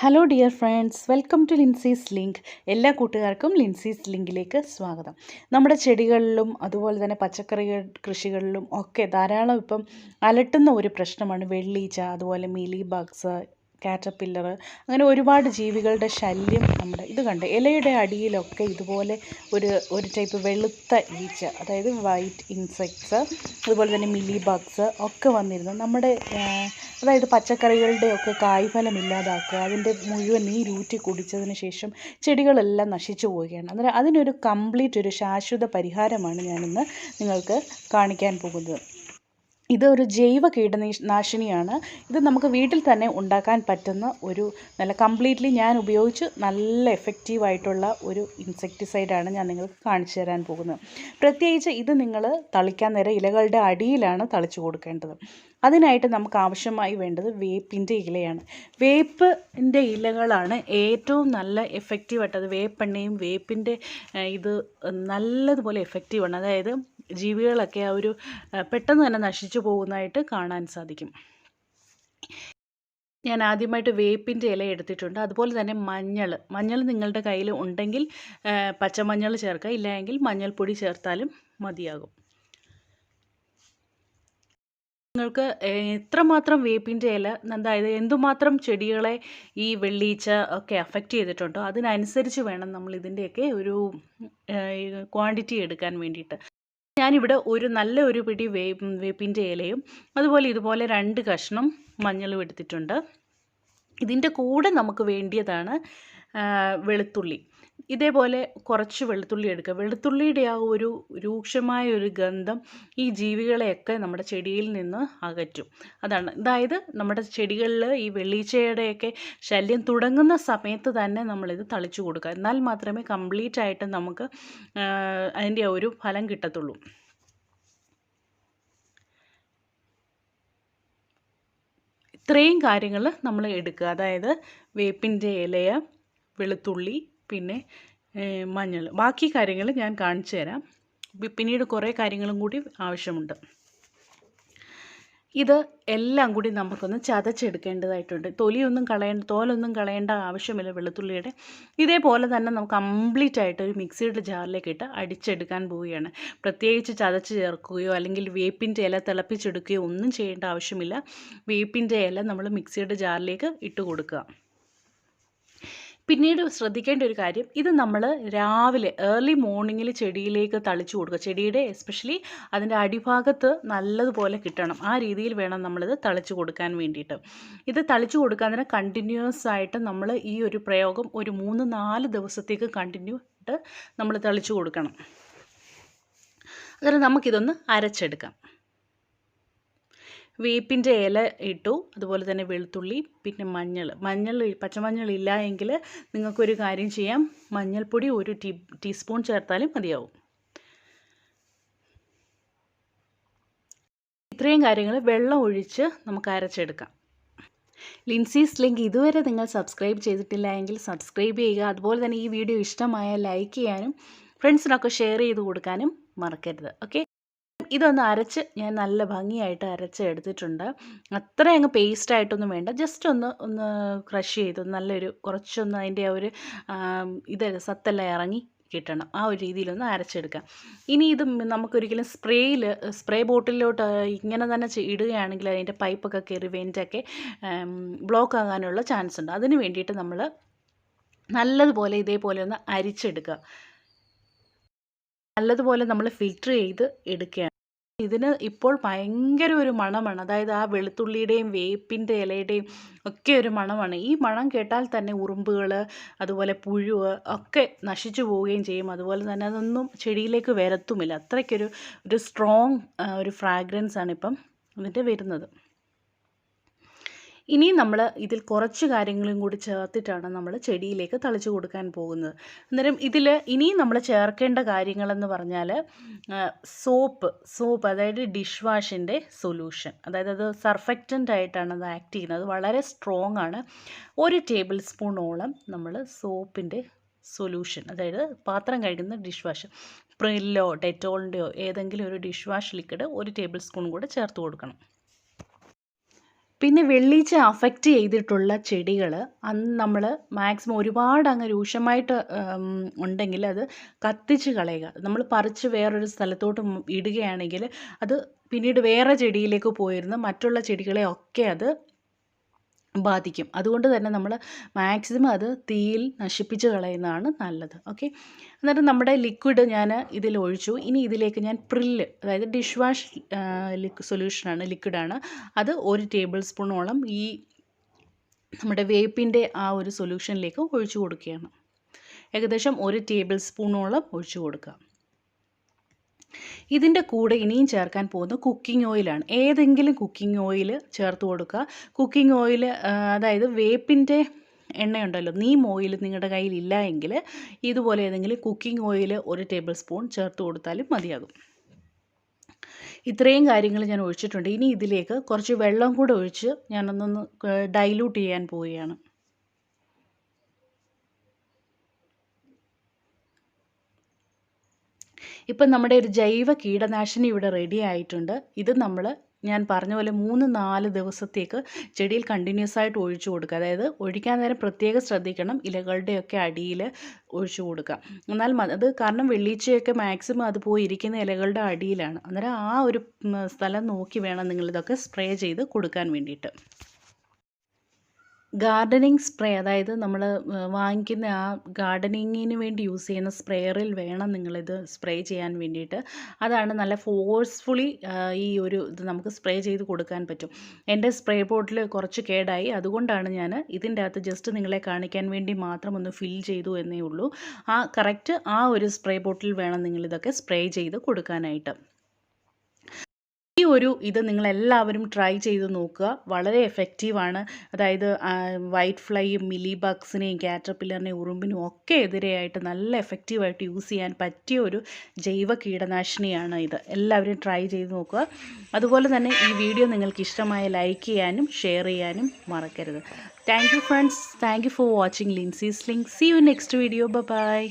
Hello dear friends, welcome to Lincy's link. എല്ലാ കൂട്ടുകാർക്കും ലിൻസീസ് ലിങ്കിലേക്ക് സ്വാഗതം. നമ്മുടെ ചെടികളിലും അതുപോലെ തന്നെ പച്ചക്കറി കൃഷികളിലും ഒക്കെ ധാരാളം ഇപ്പം അലട്ടുന്ന ഒരു പ്രശ്നമാണ് വെള്ളീച്ച, അതുപോലെ മീലിബഗ്സ്, കാറ്റർപില്ലർ, അങ്ങനെ ഒരുപാട് ജീവികളുടെ ശല്യം. നമ്മുടെ ഇത് കണ്ട് ഇലയുടെ അടിയിലൊക്കെ ഇതുപോലെ ഒരു ടൈപ്പ് വെളുത്ത ഈച്ച, അതായത് വൈറ്റ് ഇൻസെക്ട്സ്, അതുപോലെ തന്നെ മീലിബഗ്സ് ഒക്കെ വന്നിരുന്നു നമ്മുടെ അതായത് പച്ചക്കറികളുടെ ഒക്കെ കായ്ഫലം ഇല്ലാതാക്കുക, അതിൻ്റെ മുഴുവൻ നീരൂറ്റി കുടിച്ചതിന് ശേഷം ചെടികളെല്ലാം നശിച്ചു പോവുകയാണ്. അന്നേരം അതിനൊരു കംപ്ലീറ്റ് ഒരു ശാശ്വത പരിഹാരമാണ് ഞാനിന്ന് നിങ്ങൾക്ക് കാണിക്കാൻ പോകുന്നത്. ഇതൊരു ജൈവ കീടനാശിനിയാണ്. ഇത് നമുക്ക് വീട്ടിൽ തന്നെ ഉണ്ടാക്കാൻ പറ്റുന്ന ഒരു നല്ല കംപ്ലീറ്റ്ലി ഞാൻ ഉപയോഗിച്ച് നല്ല എഫക്റ്റീവായിട്ടുള്ള ഒരു ഇൻസെക്ടിസൈഡാണ് ഞാൻ നിങ്ങൾക്ക് കാണിച്ചു തരാൻ പോകുന്നത്. പ്രത്യേകിച്ച് ഇത് നിങ്ങൾ തളിക്കാൻ നേരം ഇലകളുടെ അടിയിലാണ് തളിച്ചു കൊടുക്കേണ്ടത്. അതിനായിട്ട് നമുക്ക് ആവശ്യമായി വേണ്ടത് വേപ്പിൻ്റെ ഇലയാണ്. വേപ്പിൻ്റെ ഇലകളാണ് ഏറ്റവും നല്ല എഫക്റ്റീവായിട്ട്. അത് വേപ്പെണ്ണയും വേപ്പിൻ്റെ ഇത് നല്ലതുപോലെ എഫക്റ്റീവാണ്. അതായത് ജീവികളൊക്കെ ആ ഒരു പെട്ടെന്ന് തന്നെ നശിച്ചു പോകുന്നതായിട്ട് കാണാൻ സാധിക്കും. ഞാൻ ആദ്യമായിട്ട് വേപ്പിൻ്റെ ഇല എടുത്തിട്ടുണ്ട്. അതുപോലെ തന്നെ മഞ്ഞൾ നിങ്ങളുടെ കയ്യിൽ ഉണ്ടെങ്കിൽ പച്ചമഞ്ഞൾ ചേർക്കുക, ഇല്ലെങ്കിൽ മഞ്ഞൾപ്പൊടി ചേർത്താലും മതിയാകും. നിങ്ങൾക്ക് എത്രമാത്രം വേപ്പിൻ്റെ ഇല, അതായത് എന്തുമാത്രം ചെടികളെ ഈ വെള്ളീച്ച ഒക്കെ അഫക്റ്റ് ചെയ്തിട്ടുണ്ടോ അതിനനുസരിച്ച് വേണം നമ്മൾ ഇതിൻ്റെയൊക്കെ ഒരു ക്വാണ്ടിറ്റി എടുക്കാൻ വേണ്ടിയിട്ട്. ഞാനിവിടെ നല്ല ഒരു പിടി വേപ്പിൻ്റെ ഇലയും അതുപോലെ ഇതുപോലെ 2 കഷ്ണം മഞ്ഞളും എടുത്തിട്ടുണ്ട്. ഇതിൻ്റെ കൂടെ നമുക്ക് വേണ്ടിയതാണ് വെളുത്തുള്ളി. ഇതേപോലെ കുറച്ച് വെളുത്തുള്ളി എടുക്കുക. വെളുത്തുള്ളിയുടെ ആ ഒരു രൂക്ഷമായ ഒരു ഗന്ധം ഈ ജീവികളെയൊക്കെ നമ്മുടെ ചെടിയിൽ നിന്ന് അകറ്റും. അതായത് നമ്മുടെ ചെടികളിൽ ഈ വെള്ളീച്ചയുടെയൊക്കെ ശല്യം തുടങ്ങുന്ന സമയത്ത് തന്നെ നമ്മളിത് തളിച്ചു കൊടുക്കുക. എന്നാൽ മാത്രമേ കംപ്ലീറ്റ് ആയിട്ട് നമുക്ക് അതിൻ്റെ ഒരു ഫലം കിട്ടത്തുള്ളൂ. ഇത്രയും കാര്യങ്ങൾ നമ്മൾ എടുക്കുക. അതായത് വേപ്പിൻ്റെ ഇലയ, വെളുത്തുള്ളി, പിന്നെ മഞ്ഞൾ. ബാക്കി കാര്യങ്ങൾ ഞാൻ കാണിച്ചു തരാം. പിന്നീട് കുറേ കാര്യങ്ങളും കൂടി ആവശ്യമുണ്ട്. ഇത് എല്ലാം കൂടി നമുക്കൊന്ന് ചതച്ചെടുക്കേണ്ടതായിട്ടുണ്ട്. തോലൊന്നും കളയേണ്ട ആവശ്യമില്ല വെളുത്തുള്ളിയുടെ. ഇതേപോലെ തന്നെ നമുക്ക് കംപ്ലീറ്റ് ആയിട്ട് ഒരു മിക്സിയുടെ ജാറിലേക്ക് ഇട്ട് അടിച്ചെടുക്കാൻ പോവുകയാണ്. പ്രത്യേകിച്ച് ചതച്ച് ചേർക്കുകയോ അല്ലെങ്കിൽ വേപ്പിൻ്റെ ഇല തിളപ്പിച്ചെടുക്കുകയോ ഒന്നും ചെയ്യേണ്ട ആവശ്യമില്ല. വേപ്പിൻ്റെ ഇല നമ്മൾ മിക്സിയുടെ ജാറിലേക്ക് ഇട്ട് കൊടുക്കുക. പിന്നീട് ശ്രദ്ധിക്കേണ്ട ഒരു കാര്യം, ഇത് നമ്മൾ രാവിലെ ഏർലി മോർണിംഗിൽ ചെടിയിലേക്ക് തളിച്ചു കൊടുക്കുക. ചെടിയുടെ എസ്പെഷ്യലി അതിൻ്റെ അടിഭാഗത്ത് നല്ലതുപോലെ കിട്ടണം. ആ രീതിയിൽ വേണം നമ്മളിത് തളിച്ചു കൊടുക്കാൻ വേണ്ടിയിട്ട്. ഇത് തളിച്ചു കൊടുക്കാൻ തന്നെ കണ്ടിന്യൂസ് ആയിട്ട് നമ്മൾ ഈ ഒരു പ്രയോഗം ഒരു 3-4 ദിവസത്തേക്ക് കണ്ടിന്യൂ ആയിട്ട് നമ്മൾ തളിച്ചു കൊടുക്കണം. അന്നേരം നമുക്കിതൊന്ന് അരച്ചെടുക്കാം. വേപ്പിൻ്റെ ഇല ഇട്ടു, അതുപോലെ തന്നെ വെളുത്തുള്ളി, പിന്നെ പച്ചമഞ്ഞൾ ഇല്ല എങ്കിൽ നിങ്ങൾക്കൊരു കാര്യം ചെയ്യാം, മഞ്ഞൾപ്പൊടി 1 ടീസ്പൂൺ ചേർത്താലും മതിയാവും. ഇത്രയും കാര്യങ്ങൾ വെള്ളം ഒഴിച്ച് നമുക്ക് അരച്ചെടുക്കാം. ലിൻസീസ് ലിങ്ക് ഇതുവരെ നിങ്ങൾ സബ്സ്ക്രൈബ് ചെയ്തിട്ടില്ല എങ്കിൽ സബ്സ്ക്രൈബ് ചെയ്യുക. അതുപോലെ തന്നെ ഈ വീഡിയോ ഇഷ്ടമായാൽ ലൈക്ക് ചെയ്യാനും ഫ്രണ്ട്സിനൊക്കെ ഷെയർ ചെയ്ത് കൊടുക്കാനും മറക്കരുത്. ഓക്കെ, ഇതൊന്ന് അരച്ച് ഞാൻ നല്ല ഭംഗിയായിട്ട് അരച്ച് എടുത്തിട്ടുണ്ട്. അത്ര അങ്ങ് പേസ്റ്റായിട്ടൊന്നും വേണ്ട, ജസ്റ്റ് ഒന്ന് ക്രഷ് ചെയ്ത് കുറച്ചൊന്ന് അതിൻ്റെ ആ ഒരു സത്തെല്ലാം ഇറങ്ങി കിട്ടണം. ആ ഒരു രീതിയിലൊന്ന് അരച്ചെടുക്കാം. ഇനി ഇത് നമുക്കൊരിക്കലും സ്പ്രേ ബോട്ടിലോട്ട് ഇങ്ങനെ തന്നെ ഇടുകയാണെങ്കിൽ അതിൻ്റെ പൈപ്പൊക്കെ കയറി വെൻ്റൊക്കെ ബ്ലോക്ക് ആകാനുള്ള ചാൻസ് ഉണ്ട്. അതിന് വേണ്ടിയിട്ട് നമ്മൾ നല്ലതുപോലെ ഇതേപോലെ ഒന്ന് അരിച്ചെടുക്കുക. നല്ലതുപോലെ നമ്മൾ ഫിൽറ്റർ ചെയ്ത് എടുക്കുകയാണ്. ഇതിന് ഇപ്പോൾ ഭയങ്കര ഒരു മണമാണ്. അതായത് ആ വെളുത്തുള്ളിയുടെയും വേപ്പിൻ്റെ ഇലയുടെയും ഒക്കെ ഒരു മണമാണ്. ഈ മണം കേട്ടാൽ തന്നെ ഉറുമ്പുകൾ, അതുപോലെ പുഴുവ് ഒക്കെ നശിച്ചു പോവുകയും ചെയ്യും. അതുപോലെ തന്നെ അതൊന്നും ചെടിയിലേക്ക് വരത്തുമില്ല. അത്രയ്ക്കൊരു സ്ട്രോങ് ഒരു ഫ്രാഗ്രൻസ് ആണ് ഇപ്പം ഇതിൻ്റെ വരുന്നത്. ഇനി നമ്മൾ ഇതിൽ കുറച്ച് കാര്യങ്ങളും കൂടി ചേർത്തിട്ടാണ് നമ്മൾ ചെടിയിലേക്ക് തളിച്ചു കൊടുക്കാൻ പോകുന്നത്. അന്നേരം ഇതിൽ ഇനിയും നമ്മൾ ചേർക്കേണ്ട കാര്യങ്ങളെന്ന് പറഞ്ഞാൽ സോപ്പ്, അതായത് ഡിഷ് വാഷിൻ്റെ സൊല്യൂഷൻ, അതായത് അത് സർഫക്റ്റൻ്റ് ആയിട്ടാണ് അത് ആക്ട് ചെയ്യുന്നത്. അത് വളരെ സ്ട്രോങ് ആണ്. 1 ടേബിൾ സ്പൂണോളം നമ്മൾ സോപ്പിൻ്റെ സൊല്യൂഷൻ, അതായത് പാത്രം കഴുകുന്ന ഡിഷ് വാഷ്, പ്രില്ലോ ഡെറ്റോളിൻ്റെയോ ഏതെങ്കിലും ഒരു dish wash liquid 1 table spoon കൂടെ ചേർത്ത് കൊടുക്കണം. പിന്നെ വെള്ളീച്ച അഫക്റ്റ് ചെയ്തിട്ടുള്ള ചെടികൾ അന്ന് നമ്മൾ മാക്സിമം ഒരുപാട് അങ്ങ് രൂക്ഷമായിട്ട് ഉണ്ടെങ്കിൽ അത് കത്തിച്ച് കളയുക. നമ്മൾ പറിച്ച് വേറൊരു സ്ഥലത്തോട്ട് ഇടുകയാണെങ്കിൽ അത് പിന്നീട് വേറെ ചെടിയിലേക്ക് പോയിരുന്ന് മറ്റുള്ള ചെടികളെ ഒക്കെ അത് ബാധിക്കും. അതുകൊണ്ട് തന്നെ നമ്മൾ മാക്സിമം അത് തീയിൽ നശിപ്പിച്ച് കളയുന്നതാണ് നല്ലത്. ഓക്കെ, എന്നിട്ട് നമ്മുടെ ലിക്വിഡ് ഞാൻ ഇതിൽ ഒഴിച്ചു. ഇനി ഇതിലേക്ക് ഞാൻ പ്രില്ല്, അതായത് ഡിഷ് വാഷ് സൊല്യൂഷനാണ്, ലിക്വിഡാണ്. അത് 1 ടേബിൾ സ്പൂണോളം ഈ നമ്മുടെ വേപ്പിൻ്റെ ആ ഒരു സൊല്യൂഷനിലേക്ക് ഒഴിച്ചു കൊടുക്കുകയാണ്. ഏകദേശം 1 ടേബിൾ സ്പൂണോളം ഒഴിച്ചു കൊടുക്കുക. ഇതിൻ്റെ കൂടെ ഇനിയും ചേർക്കാൻ പോകുന്നത് കുക്കിംഗ് ഓയിലാണ്. ഏതെങ്കിലും കുക്കിംഗ് ഓയിൽ ചേർത്ത് കൊടുക്കുക. കുക്കിംഗ് ഓയിൽ അതായത് വേപ്പിൻ്റെ എണ്ണയുണ്ടല്ലോ, നീം ഓയിൽ നിങ്ങളുടെ കയ്യിൽ ഇല്ല എങ്കിൽ ഇതുപോലെ ഏതെങ്കിലും കുക്കിംഗ് ഓയിൽ 1 ടേബിൾ സ്പൂൺ ചേർത്ത് കൊടുത്താലും മതിയാകും. ഇത്രയും കാര്യങ്ങൾ ഞാൻ ഒഴിച്ചിട്ടുണ്ട്. ഇനി ഇതിലേക്ക് കുറച്ച് വെള്ളം കൂടെ ഒഴിച്ച് ഞാനൊന്നൊന്ന് ഡൈല്യൂട്ട് ചെയ്യാൻ പോവുകയാണ്. ഇപ്പം നമ്മുടെ ഒരു ജൈവ കീടനാശിനി ഇവിടെ റെഡി ആയിട്ടുണ്ട്. ഇത് ഞാൻ പറഞ്ഞ പോലെ 3-4 ദിവസത്തേക്ക് ചെടിയിൽ കണ്ടിന്യൂസ് ആയിട്ട് ഒഴിച്ചു കൊടുക്കുക. അതായത് ഒഴിക്കാൻ നേരം പ്രത്യേകം ശ്രദ്ധിക്കണം, ഇലകളുടെയൊക്കെ അടിയിൽ ഒഴിച്ചു കൊടുക്കുക. എന്നാൽ അത് കാരണം വെള്ളീച്ചയൊക്കെ മാക്സിമം അത് പോയിരിക്കുന്ന ഇലകളുടെ അടിയിലാണ്. അന്നേരം ആ ഒരു സ്ഥലം നോക്കി വേണം നിങ്ങളിതൊക്കെ സ്പ്രേ ചെയ്ത് കൊടുക്കാൻ വേണ്ടിയിട്ട്. ഗാർഡനിങ് സ്പ്രേ, അതായത് നമ്മൾ വാങ്ങിക്കുന്ന ആ ഗാർഡനിങ്ങിന് വേണ്ടി യൂസ് ചെയ്യുന്ന സ്പ്രേയറിൽ വേണം നിങ്ങളിത് സ്പ്രേ ചെയ്യാൻ വേണ്ടിയിട്ട്. അതാണ് നല്ല ഫോഴ്സ്ഫുള്ളി ഈ ഒരു ഇത് നമുക്ക് സ്പ്രേ ചെയ്ത് കൊടുക്കാൻ പറ്റും. എൻ്റെ സ്പ്രേ ബോട്ടിൽ കുറച്ച് കേടായി, അതുകൊണ്ടാണ് ഞാൻ ഇതിൻ്റെ അകത്ത് ജസ്റ്റ് നിങ്ങളെ കാണിക്കാൻ വേണ്ടി മാത്രം ഒന്ന് ഫിൽ ചെയ്തു എന്നേ ഉള്ളൂ. കറക്റ്റ് ആ ഒരു സ്പ്രേ ബോട്ടിൽ വേണം നിങ്ങളിതൊക്കെ സ്പ്രേ ചെയ്ത് കൊടുക്കാനായിട്ട്. ഈ ഒരു ഇത് നിങ്ങളെല്ലാവരും ട്രൈ ചെയ്ത് നോക്കുക. വളരെ എഫക്റ്റീവാണ്. അതായത് വൈറ്റ്ഫ്ലൈയും മിലിബഗ്സിനെയും കാറ്റർപില്ലറിനെയും ഉറുമ്പിനും ഒക്കെ എതിരെയായിട്ട് നല്ല എഫക്റ്റീവായിട്ട് യൂസ് ചെയ്യാൻ പറ്റിയ ഒരു ജൈവ കീടനാശിനിയാണ് ഇത്. എല്ലാവരും ട്രൈ ചെയ്ത് നോക്കുക. അതുപോലെ തന്നെ ഈ വീഡിയോ നിങ്ങൾക്ക് ഇഷ്ടമായ ലൈക്ക് ചെയ്യാനും ഷെയർ ചെയ്യാനും മറക്കരുത്. Thank you friends. Thank you for watching Lincy's link. See you next video. By.